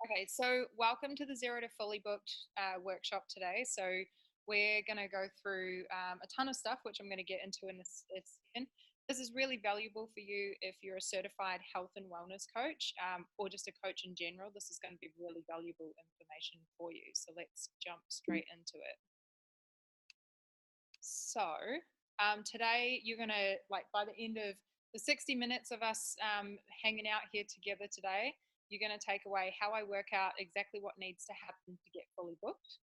Okay, so welcome to the Zero to Fully Booked workshop today. So we're going to go through a ton of stuff, which I'm going to get into in a second. This is really valuable for you if you're a certified health and wellness coach or just a coach in general. This is going to be really valuable information for you. So let's jump straight into it. So today you're going to, like, by the end of the 60 minutes of us hanging out here together today, you're going to take away how I work out exactly what needs to happen to get fully booked,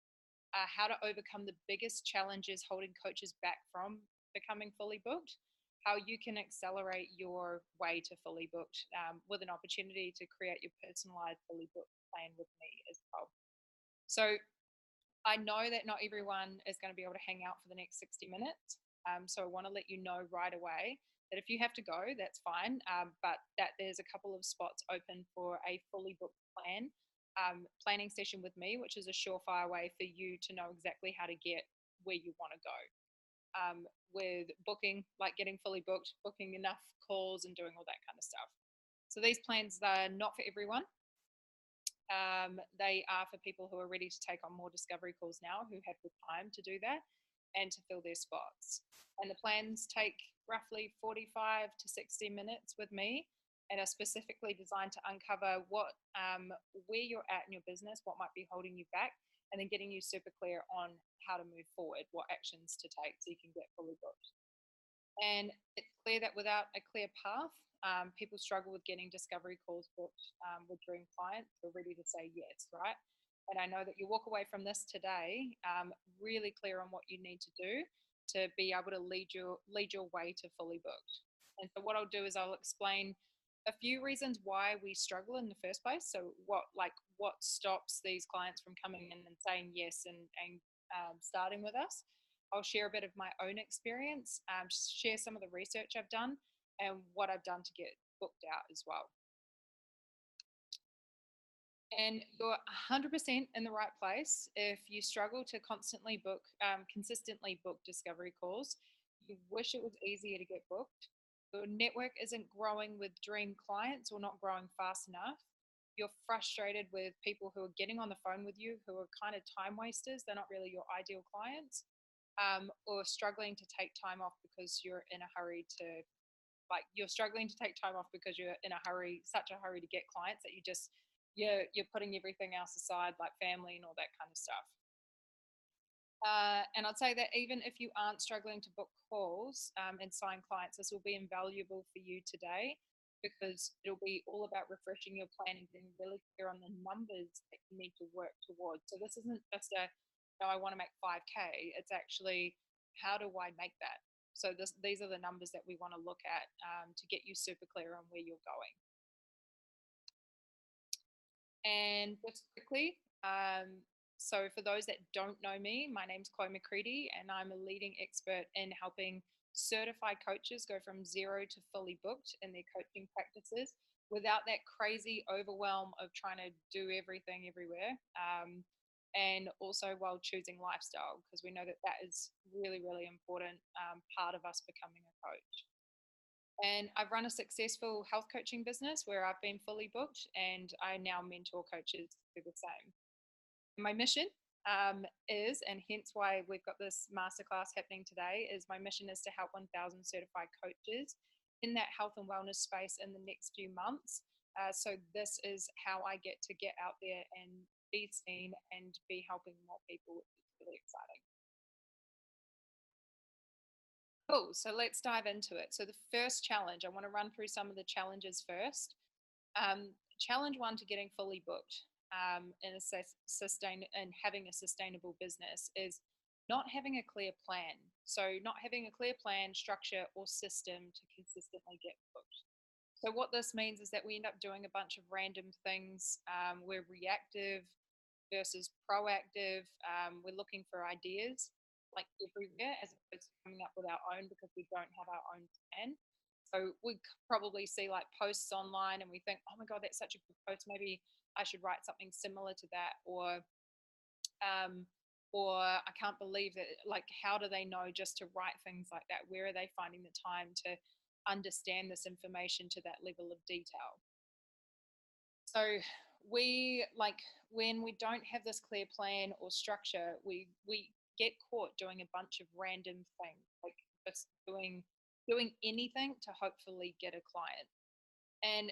how to overcome the biggest challenges holding coaches back from becoming fully booked, how you can accelerate your way to fully booked with an opportunity to create your personalized fully booked plan with me as well. So I know that not everyone is going to be able to hang out for the next 60 minutes. So I want to let you know right away that if you have to go, that's fine, but that there's a couple of spots open for a fully booked planning session with me, which is a surefire way for you to know exactly how to get where you want to go. With booking, like getting fully booked, booking enough calls and doing all that kind of stuff. So these plans are not for everyone. They are for people who are ready to take on more discovery calls now, who have the time to do that and to fill their spots. And the plans take roughly 45 to 60 minutes with me and are specifically designed to uncover where you're at in your business, what might be holding you back, and then getting you super clear on how to move forward, what actions to take so you can get fully booked. And it's clear that without a clear path, people struggle with getting discovery calls booked with dream clients who are ready to say yes, right? And I know that you walk away from this today really clear on what you need to do to be able to lead your way to fully booked. And so what I'll do is I'll explain a few reasons why we struggle in the first place. So what stops these clients from coming in and saying yes and starting with us. I'll share a bit of my own experience, share some of the research I've done and what I've done to get booked out as well. And you're 100% in the right place if you struggle to consistently book discovery calls. You wish it was easier to get booked. Your network isn't growing with dream clients or not growing fast enough. You're frustrated with people who are getting on the phone with you who are kind of time wasters. They're not really your ideal clients. Or struggling to take time off because you're in a hurry you're struggling to take time off because you're in a hurry, such a hurry to get clients that you're putting everything else aside, like family and all that kind of stuff. And I'd say that even if you aren't struggling to book calls and sign clients, this will be invaluable for you today because it'll be all about refreshing your plan and getting really clear on the numbers that you need to work towards. So this isn't just I want to make 5K. It's actually, how do I make that? So these are the numbers that we want to look at to get you super clear on where you're going. And just quickly, so for those that don't know me, my name's Chloe McCready, and I'm a leading expert in helping certified coaches go from zero to fully booked in their coaching practices without that crazy overwhelm of trying to do everything everywhere. And also while choosing lifestyle, because we know that that is really, really important part of us becoming a coach. And I've run a successful health coaching business where I've been fully booked, and I now mentor coaches do the same. My mission is, and hence why we've got this masterclass happening today, is my mission is to help 1,000 certified coaches in that health and wellness space in the next few months. So this is how I get to get out there and be seen and be helping more people, which is really exciting. Cool, so let's dive into it. So the first challenge, I want to run through some of the challenges first. Challenge one to getting fully booked in having a sustainable business is not having a clear plan. So not having a clear plan, structure, or system to consistently get booked. So what this means is that we end up doing a bunch of random things. We're reactive versus proactive. We're looking for ideas like everywhere as opposed to coming up with our own because we don't have our own plan. So we probably see like posts online and we think, oh my God, that's such a good post. Maybe I should write something similar to that. Or I can't believe that, like, how do they know just to write things like that? Where are they finding the time to understand this information to that level of detail? So we like when we don't have this clear plan or structure, we get caught doing a bunch of random things, like just doing anything to hopefully get a client. And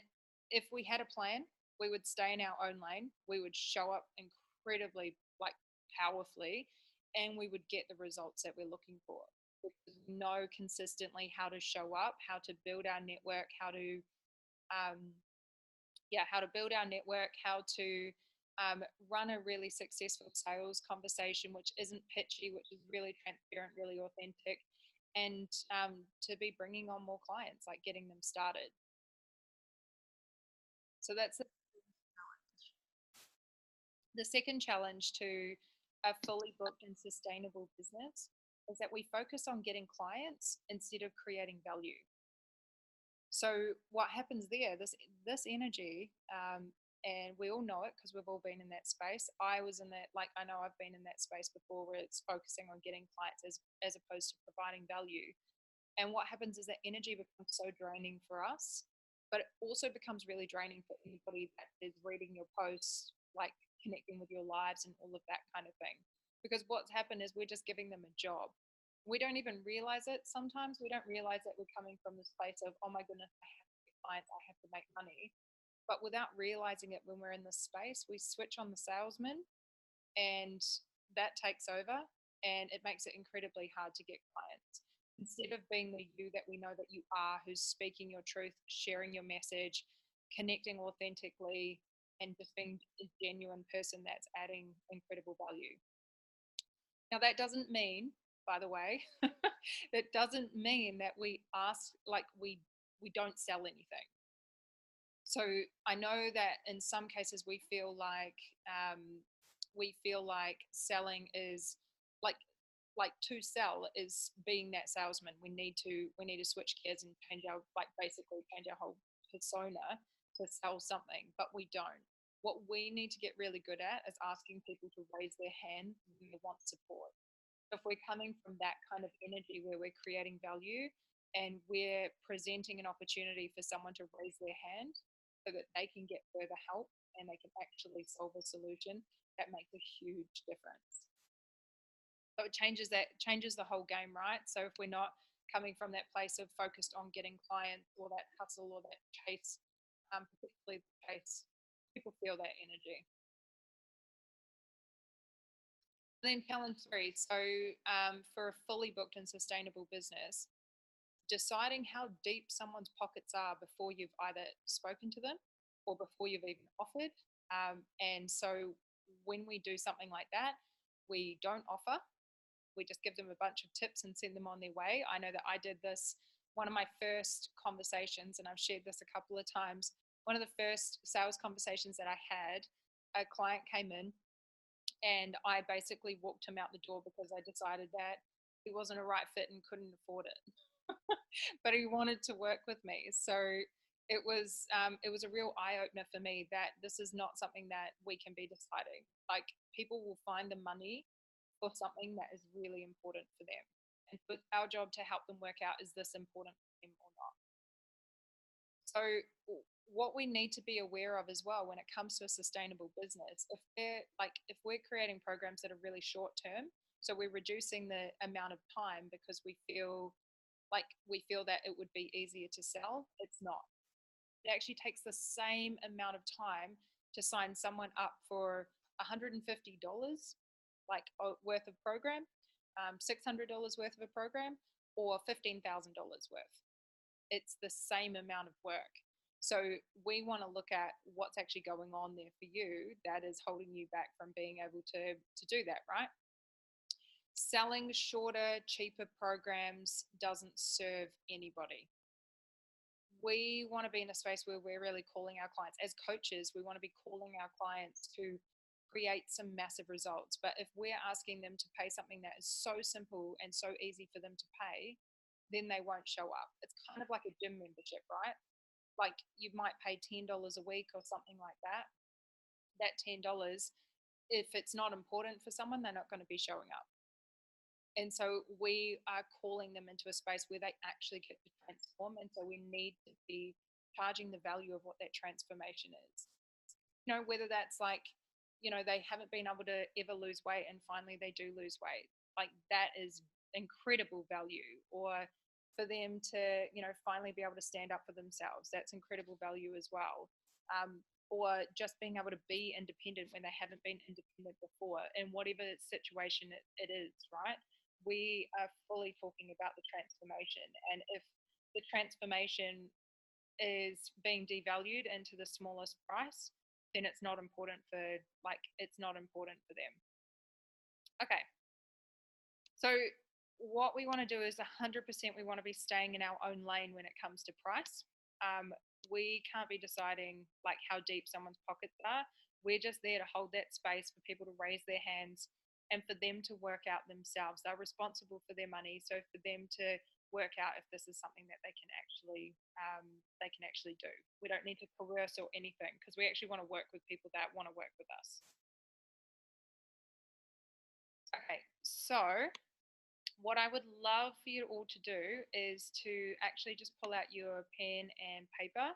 if we had a plan, we would stay in our own lane. We would show up incredibly like powerfully, and we would get the results that we're looking for. We know consistently how to show up, how to build our network, um, how to build our network, how to run a really successful sales conversation, which isn't pitchy, which is really transparent, really authentic, and to be bringing on more clients, like getting them started. So that's the second challenge to a fully booked and sustainable business is that we focus on getting clients instead of creating value. So what happens there? This energy, and we all know it because we've all been in that space. I was in that, like I know I've been in that space before, where it's focusing on getting clients as opposed to providing value. And what happens is that energy becomes so draining for us, but it also becomes really draining for anybody that is reading your posts, like connecting with your lives and all of that kind of thing. Because what's happened is we're just giving them a job. We don't even realize it sometimes. We don't realize that we're coming from this place of, oh my goodness, I have to get clients, I have to make money. But without realizing it, when we're in this space, we switch on the salesman, and that takes over, and it makes it incredibly hard to get clients. Instead of being the you that we know that you are, who's speaking your truth, sharing your message, connecting authentically, and just being a genuine person that's adding incredible value. Now, that doesn't mean, by the way, that doesn't mean that we ask, like we don't sell anything. So I know that in some cases we feel like selling is like to sell is being that salesman. We need to switch gears and basically change our whole persona to sell something, but we don't. What we need to get really good at is asking people to raise their hand when they want support. If we're coming from that kind of energy where we're creating value and we're presenting an opportunity for someone to raise their hand so that they can get further help and they can actually solve a solution, that makes a huge difference. So it changes the whole game, right? So if we're not coming from that place of focused on getting clients or that hustle or that chase, particularly the chase, people feel that energy. Then challenge three. So for a fully booked and sustainable business, deciding how deep someone's pockets are before you've either spoken to them or before you've even offered. And so when we do something like that, we don't offer. We just give them a bunch of tips and send them on their way. I know that I did this one of my first conversations, and I've shared this a couple of times. One of the first sales conversations that I had, a client came in and I basically walked him out the door because I decided that he wasn't a right fit and couldn't afford it. But he wanted to work with me. So it was a real eye opener for me that this is not something that we can be deciding. Like, people will find the money for something that is really important for them. And it's our job to help them work out, is this important for them or not? So what we need to be aware of as well when it comes to a sustainable business, if we're creating programs that are really short term, so we're reducing the amount of time because we feel that it would be easier to sell, it's not. It actually takes the same amount of time to sign someone up for $150 worth of program, $600 worth of a program, or $15,000 worth. It's the same amount of work. So we want to look at what's actually going on there for you that is holding you back from being able to do that, right? Selling shorter, cheaper programs doesn't serve anybody. We want to be in a space where we're really calling our clients. As coaches, we want to be calling our clients to create some massive results. But if we're asking them to pay something that is so simple and so easy for them to pay, then they won't show up. It's kind of like a gym membership, right? Like, you might pay $10 a week or something like that. That $10, if it's not important for someone, they're not going to be showing up. And so we are calling them into a space where they actually get to transform. And so we need to be charging the value of what that transformation is. whether that's like, they haven't been able to ever lose weight and finally they do lose weight. Like that is incredible value. Or for them to, finally be able to stand up for themselves. That's incredible value as well. Or just being able to be independent when they haven't been independent before, in whatever situation it is, right? We are fully talking about the transformation. And if the transformation is being devalued into the smallest price, then it's not important for them. Okay. So what we want to do is 100% we want to be staying in our own lane when it comes to price. We can't be deciding like how deep someone's pockets are. We're just there to hold that space for people to raise their hands and for them to work out themselves. They're responsible for their money, so for them to work out if this is something that they can actually do. We don't need to coerce or anything, because we actually want to work with people that want to work with us. Okay, so what I would love for you all to do is to actually just pull out your pen and paper,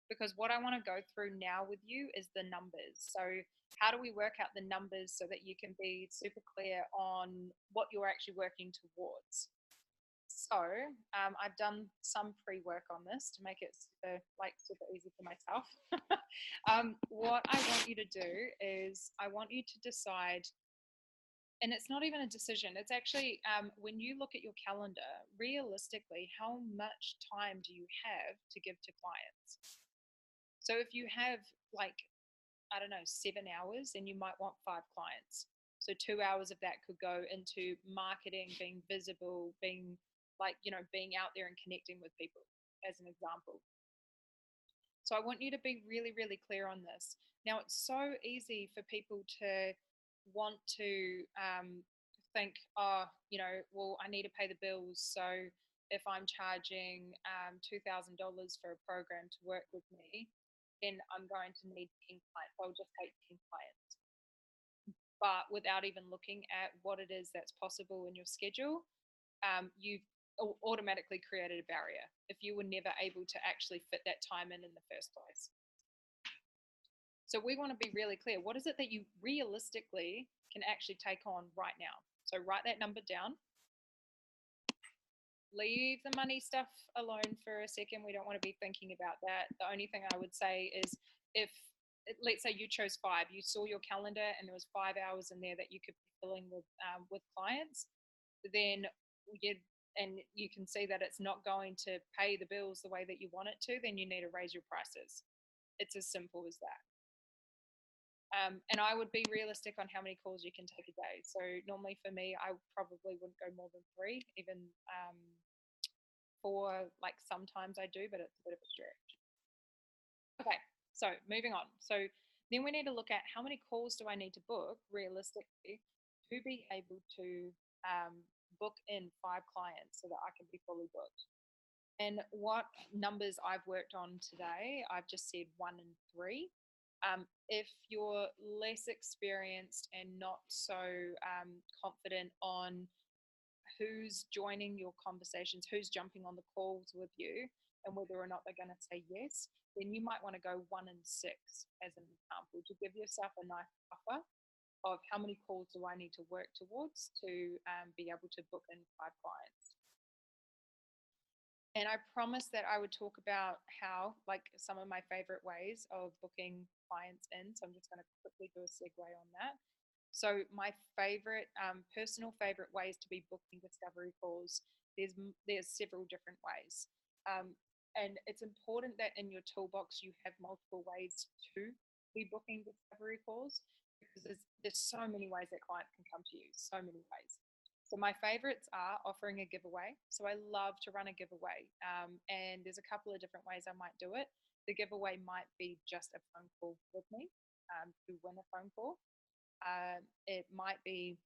because what I want to go through now with you is the numbers. So how do we work out the numbers so that you can be super clear on what you're actually working towards? So I've done some pre-work on this to make it super easy for myself. What I want you to do is I want you to decide, and it's not even a decision. It's actually, when you look at your calendar, realistically, how much time do you have to give to clients? So if you have like, I don't know, 7 hours, then you might want 5 clients. So 2 hours of that could go into marketing, being visible, being out there and connecting with people, as an example. So I want you to be really, really clear on this. Now, it's so easy for people to want to think, well, I need to pay the bills. So if I'm charging $2,000 for a program to work with me, then I'm going to need 10 clients. I'll just take 10 clients. But without even looking at what it is that's possible in your schedule, you've automatically created a barrier if you were never able to actually fit that time in the first place. So we want to be really clear. What is it that you realistically can actually take on right now? So write that number down. Leave the money stuff alone for a second. We don't want to be thinking about that. The only thing I would say is, if let's say you chose 5, you saw your calendar and there was 5 hours in there that you could be filling with clients, then you can see that it's not going to pay the bills the way that you want it to, then you need to raise your prices. It's as simple as that. And I would be realistic on how many calls you can take a day. So normally for me, I probably wouldn't go more than 3, even 4, like sometimes I do, but it's a bit of a stretch. Okay, so moving on. So then we need to look at how many calls do I need to book realistically to be able to book in 5 clients so that I can be fully booked. And what numbers I've worked on today, I've just said 1 and 3. If you're less experienced and not so confident on who's joining your conversations, who's jumping on the calls with you, and whether or not they're going to say yes, then you might want to go 1 and 6 as an example, to give yourself a nice buffer of how many calls do I need to work towards to be able to book in 5 clients. And I promised that I would talk about how, like, some of my favorite ways of booking clients in. So I'm just going to quickly do a segue on that. So my favorite, personal favorite ways to be booking discovery calls, there's several different ways. And it's important that in your toolbox you have multiple ways to be booking discovery calls, because there's so many ways that clients can come to you, so many ways. So my favorites are offering a giveaway. So I love to run a giveaway, and there's a couple of different ways I might do it. The giveaway might be just a phone call with me to win a phone call. It might be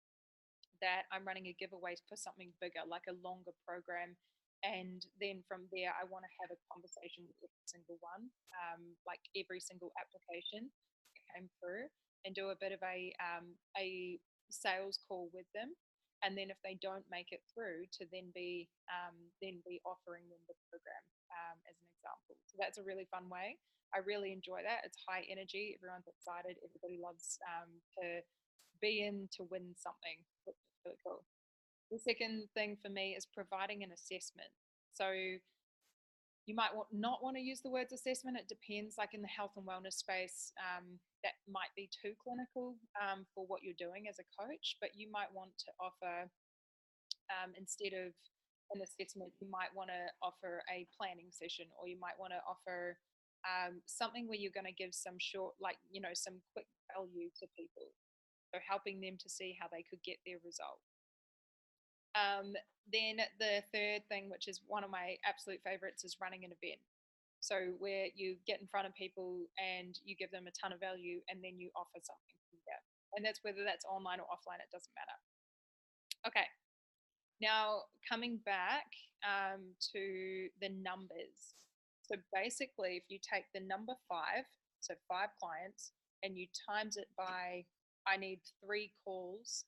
that I'm running a giveaway for something bigger, like a longer program. And then from there, I want to have a conversation with every single one, like every single application that came through, and do a bit of a sales call with them. and then if they don't make it through, to then be offering them the program, as an example. So that's a really fun way. I really enjoy that. It's high energy. Everyone's excited. Everybody loves to be in to win something, which is really cool. The second thing for me is providing an assessment. So you might not want to use the words assessment. It depends. Like in the health and wellness space, that might be too clinical for what you're doing as a coach. But you might want to offer, instead of an assessment, you might want to offer a planning session, or you might want to offer something where you're going to give some short, like, some quick value to people. So helping them to see how they could get their result. Then the third thing, which is one of my absolute favorites, is running an event. So where you get in front of people and you give them a ton of value, and then you offer something from there. And that's whether that's online or offline, it doesn't matter. Okay. Now coming back to the numbers. So basically, if you take the number 5, so 5 clients, and you times it by, I need 3 calls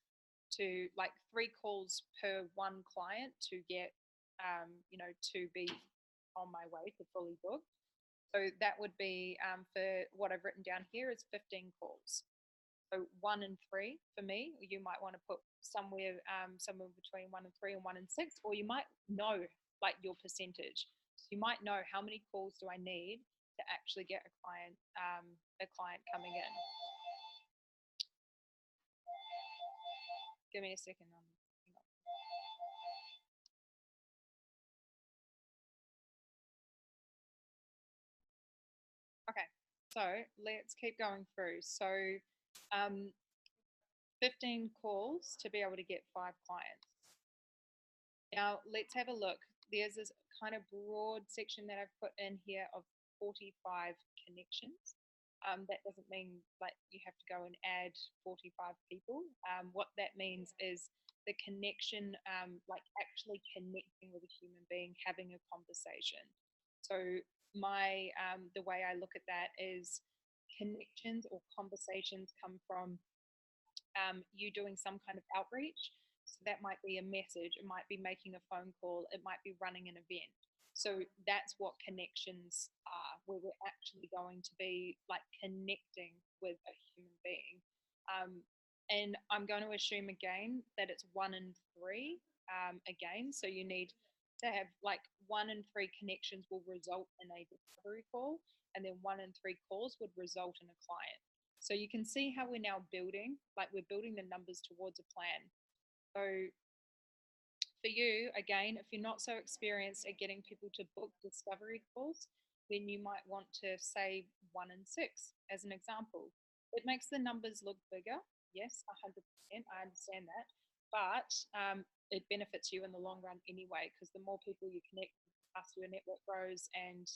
to, like, 3 calls per 1 client to get, to be on my way to fully booked. So that would be, for what I've written down here, is 15 calls. So 1 in 3 for me. You might want to put somewhere between 1 in 3 and 1 in 6, or you might know, like, your percentage. So you might know how many calls do I need to actually get a client coming in. Give me a second. Okay, so let's keep going through. So 15 calls to be able to get 5 clients. Now let's have a look. There's this kind of broad section that I've put in here of 45 connections. That doesn't mean like you have to go and add 45 people. What that means is the connection, like actually connecting with a human being, having a conversation. So the way I look at that is connections or conversations come from you doing some kind of outreach. So that might be a message, it might be making a phone call, it might be running an event. So that's what connections are, where we're actually going to be like connecting with a human being. And I'm going to assume again that it's 1 in 3 again. So you need to have like 1 in 3 connections will result in a discovery call, and then 1 in 3 calls would result in a client. So you can see how we're now building, like we're building the numbers towards a plan. So for you, again, if you're not so experienced at getting people to book discovery calls, then you might want to say 1 in 6 as an example. It makes the numbers look bigger. Yes, 100%. I understand that. But it benefits you in the long run anyway, because the more people you connect, the faster your network grows, and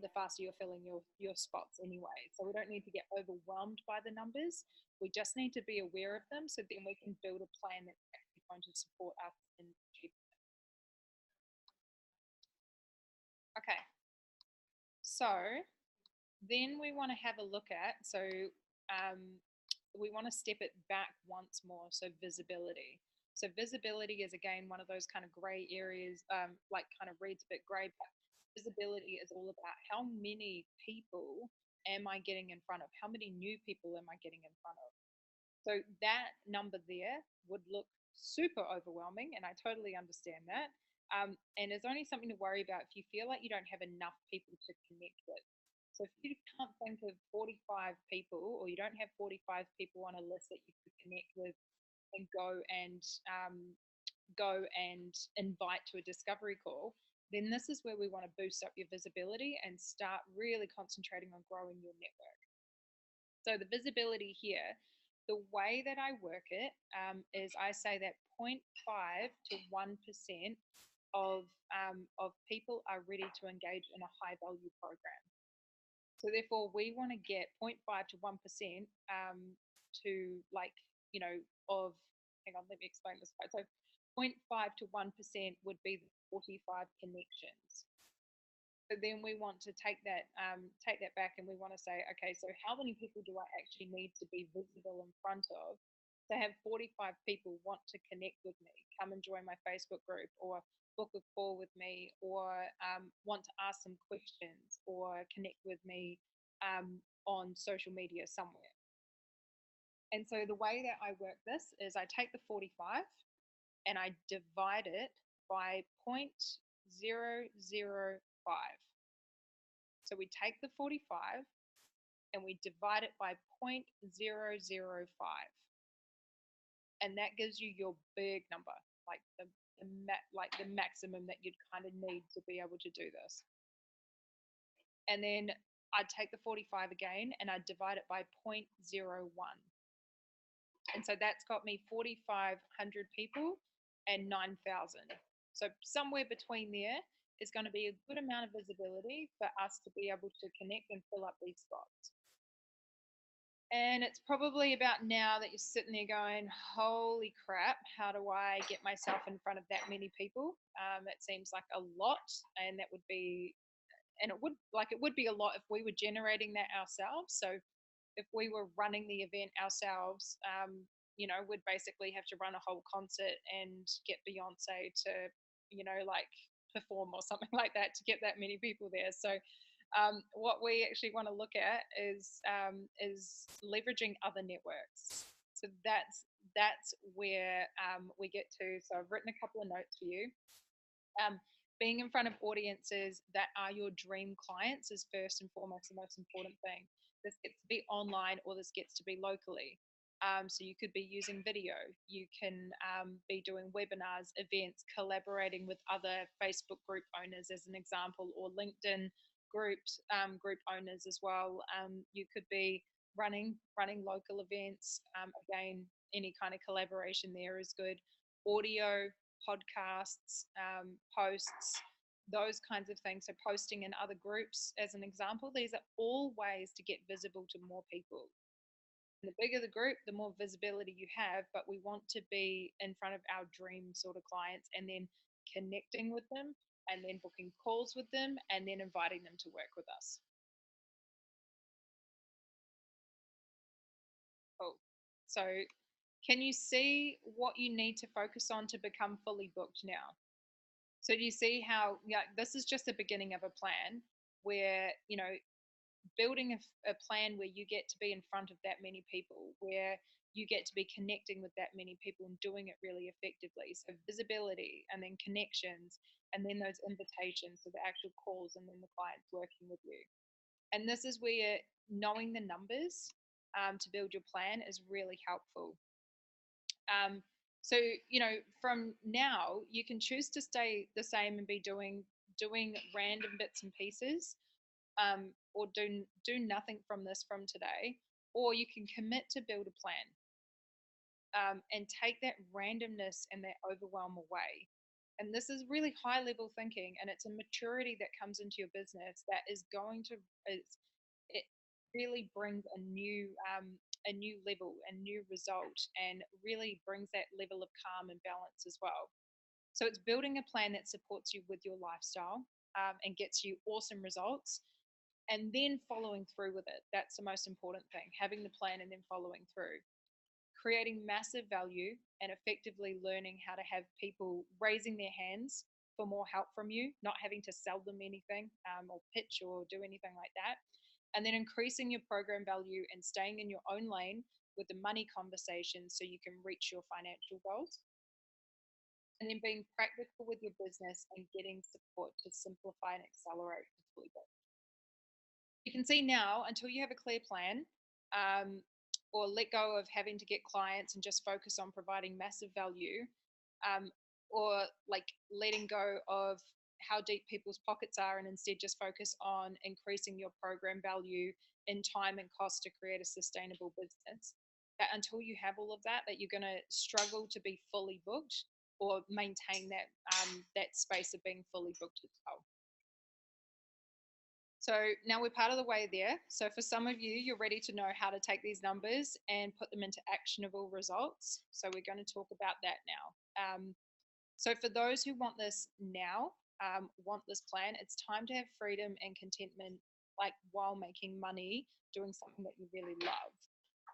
the faster you're filling your spots anyway. So we don't need to get overwhelmed by the numbers. We just need to be aware of them, so then we can build a plan that's actually going to support us in achieving it. Okay. So then we want to have a look at, we want to step it back once more. So visibility. So visibility is again one of those kind of gray areas, like kind of reads a bit gray, but visibility is all about how many people am I getting in front of? How many new people am I getting in front of? So that number there would look super overwhelming, and I totally understand that. And there's only something to worry about if you feel like you don't have enough people to connect with. So if you can't think of 45 people, or you don't have 45 people on a list that you could connect with and go and invite to a discovery call, then this is where we want to boost up your visibility and start really concentrating on growing your network. So the visibility here, the way that I work it is I say that 0.5 to 1% of people are ready to engage in a high value program. So therefore, we want to get 0.5 to 1% to, like, of, hang on, let me explain this. So 0.5 to 1% would be the 45 connections. So then we want to take that back, and we want to say, okay, so how many people do I actually need to be visible in front of to have 45 people want to connect with me, come and join my Facebook group, or book a call with me, or want to ask some questions, or connect with me on social media somewhere. And so the way that I work this is I take the 45 and I divide it by 0.005. So we take the 45 and we divide it by 0.005. And that gives you your big number, like the maximum that you'd kind of need to be able to do this. And then I'd take the 45 again and I'd divide it by 0.01. And so that's got me 4,500 people and 9,000. So somewhere between there is going to be a good amount of visibility for us to be able to connect and fill up these spots. And it's probably about now that you're sitting there going, holy crap, how do I get myself in front of that many people? It seems like a lot, and that would be, and it would be a lot if we were generating that ourselves. So if we were running the event ourselves, we'd basically have to run a whole concert and get Beyonce to, like perform or something like that to get that many people there. So what we actually want to look at is leveraging other networks. So that's where we get to. So I've written a couple of notes for you. Being in front of audiences that are your dream clients is first and foremost the most important thing. This gets to be online or this gets to be locally. So you could be using video. You can be doing webinars, events, collaborating with other Facebook group owners as an example, or LinkedIn group owners as well. You could be running local events. Again, any kind of collaboration there is good. Audio, podcasts, posts, those kinds of things. So posting in other groups as an example. These are all ways to get visible to more people. And the bigger the group, the more visibility you have, but we want to be in front of our dream sort of clients and then connecting with them and then booking calls with them and then inviting them to work with us. Cool. So can you see what you need to focus on to become fully booked now? So do you see how, this is just the beginning of a plan where, building a plan where you get to be in front of that many people, where you get to be connecting with that many people and doing it really effectively. So visibility and then connections and then those invitations, so the actual calls and then the clients working with you. And this is where knowing the numbers to build your plan is really helpful. So, from now, you can choose to stay the same and be doing random bits and pieces, or do nothing from this from today, or you can commit to build a plan and take that randomness and that overwhelm away. And this is really high level thinking, and it's a maturity that comes into your business that is going to it really brings a new level and new result, and really brings that level of calm and balance as well. So it's building a plan that supports you with your lifestyle and gets you awesome results, and then following through with it. That's the most important thing, having the plan and then following through. Creating massive value and effectively learning how to have people raising their hands for more help from you, not having to sell them anything or pitch or do anything like that. And then increasing your program value and staying in your own lane with the money conversation so you can reach your financial goals. And then being practical with your business and getting support to simplify and accelerate to fully booked. You can see now, until you have a clear plan, or let go of having to get clients and just focus on providing massive value, or like letting go of how deep people's pockets are and instead just focus on increasing your program value in time and cost to create a sustainable business. That until you have all of that, you're going to struggle to be fully booked or maintain that space of being fully booked as well. So now we're part of the way there. So for some of you, you're ready to know how to take these numbers and put them into actionable results. So we're going to talk about that now. So for those who want this now, want this plan, it's time to have freedom and contentment, like while making money, doing something that you really love.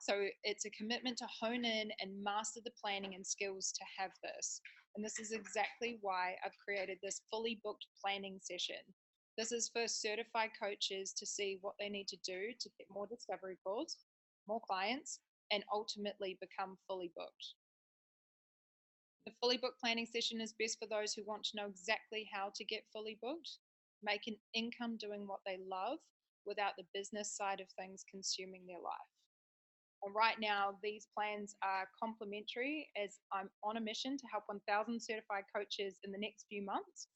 So it's a commitment to hone in and master the planning and skills to have this. And this is exactly why I've created this fully booked planning session. This is for certified coaches to see what they need to do to get more discovery calls, more clients, and ultimately become fully booked. The fully booked planning session is best for those who want to know exactly how to get fully booked, make an income doing what they love without the business side of things consuming their life. And right now, these plans are complimentary as I'm on a mission to help 1,000 certified coaches in the next few months.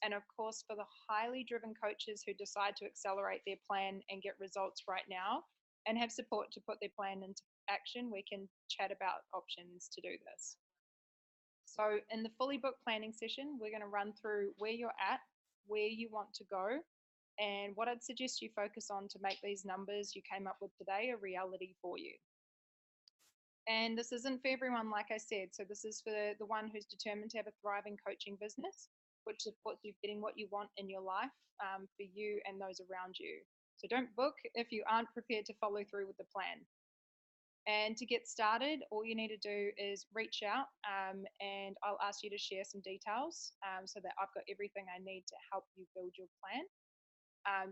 And of course, for the highly driven coaches who decide to accelerate their plan and get results right now and have support to put their plan into action, we can chat about options to do this. So, in the fully booked planning session, we're going to run through where you're at, where you want to go, and what I'd suggest you focus on to make these numbers you came up with today a reality for you. And this isn't for everyone, like I said. So this is for the one who's determined to have a thriving coaching business, which supports you getting what you want in your life for you and those around you. So don't book if you aren't prepared to follow through with the plan. And to get started, all you need to do is reach out and I'll ask you to share some details so that I've got everything I need to help you build your plan.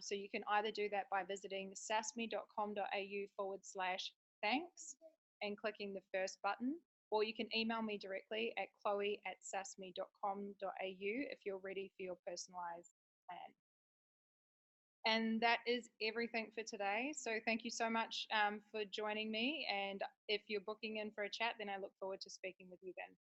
So you can either do that by visiting sasme.com.au/thanks and clicking the first button, or you can email me directly at chloe@sasme.com.au if you're ready for your personalized plan. And that is everything for today. So thank you so much for joining me. And if you're booking in for a chat, then I look forward to speaking with you then.